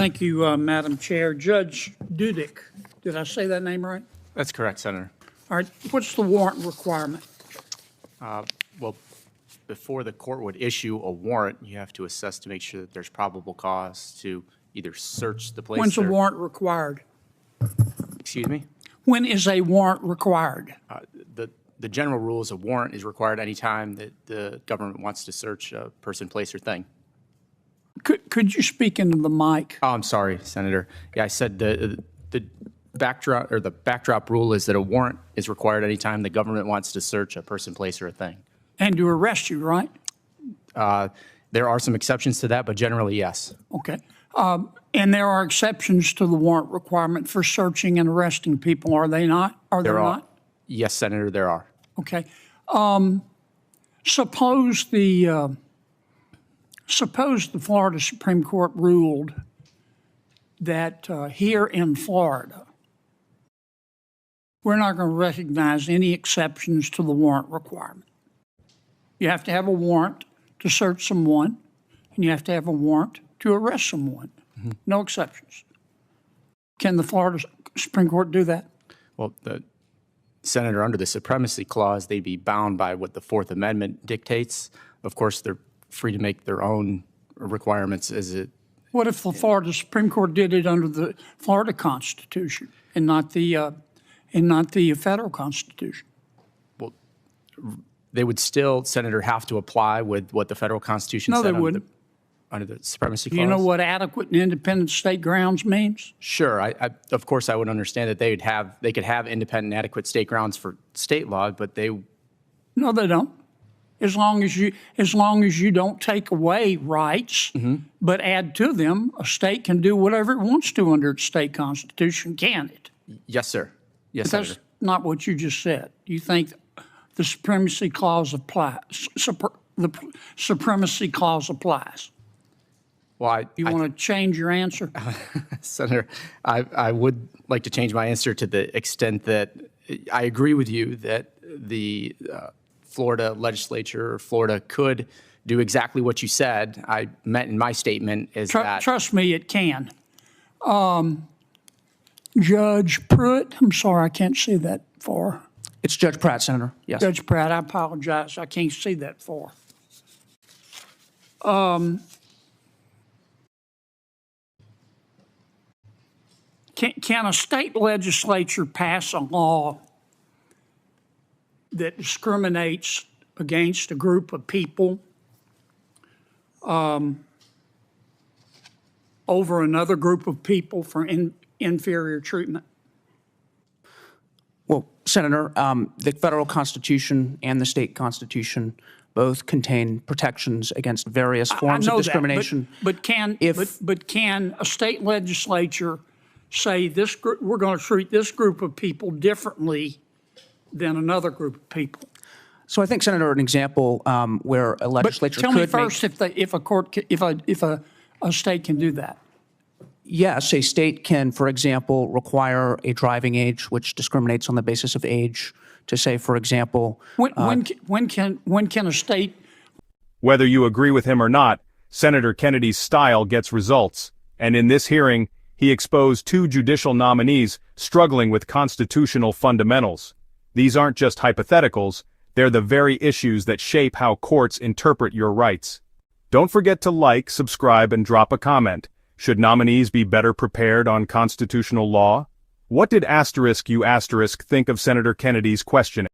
Thank you, Madam Chair. Judge Dudick, did I say that name right? That's correct, Senator. All right, what's the warrant requirement? Well, before the court would issue a warrant, you have to assess to make sure that there's probable cause to either search the place. When's a warrant required? Excuse me? When is a warrant required? The general rule is a warrant is required anytime that the government wants to search a person, place, or thing. Could you speak into the mic? Oh, I'm sorry, Senator. Yeah, I said the backdrop rule is that a warrant is required anytime the government wants to search a person, place, or a thing. And to arrest you, right? There are some exceptions to that, but generally, yes. Okay. And there are exceptions to the warrant requirement for searching and arresting people, are they not? Are there not? Yes, Senator, there are. Okay. Suppose the Florida Supreme Court ruled that here in Florida, we're not going to recognize any exceptions to the warrant requirement. You have to have a warrant to search someone, and you have to have a warrant to arrest someone. Mm-hmm. No exceptions. Can the Florida Supreme Court do that? Well, Senator, under the Supremacy Clause, they'd be bound by what the Fourth Amendment dictates. Of course, they're free to make their own requirements as it. What if the Florida Supreme Court did it under the Florida Constitution and not the federal Constitution? Well, they would still, Senator, have to apply with what the federal Constitution said. No, they wouldn't. Under the Supremacy Clause. Do you know what adequate and independent state grounds means? Sure. Of course, I would understand that they could have independent and adequate state grounds for state law, but they. No, they don't. As long as you don't take away rights, but add to them, a state can do whatever it wants to under its state constitution, can it? Yes, sir. Yes, but Senator. that's not what you just said. You think the Supremacy Clause applies? The Supremacy Clause applies. Well, you want to change your answer? Senator, I would like to change my answer to the extent that I agree with you that the Florida legislature or Florida could do exactly what you said. I meant in my statement is that. Trust me, it can. Judge Pruitt, I'm sorry, I can't see that far. It's Judge Pratt, Senator. Yes. Judge Pratt, I apologize. I can't see that far. Can a state legislature pass a law that discriminates against a group of people over another group of people for inferior treatment? Well, Senator, the federal Constitution and the state Constitution both contain protections against various forms of discrimination. But can a state legislature say this group, we're going to treat this group of people differently than another group of people? So I think, Senator, an example where a legislature could. Tell me first if a state can do that. Yes, a state can, for example, require a driving age which discriminates on the basis of age. To say, for example, when can a state? Whether you agree with him or not, Senator Kennedy's style gets results, and in this hearing, he exposed 2 judicial nominees struggling with constitutional fundamentals. These aren't just hypotheticals, they're the very issues that shape how courts interpret your rights. Don't forget to like, subscribe, and drop a comment. Should nominees be better prepared on constitutional law? What did *U* think of Senator Kennedy's questioning?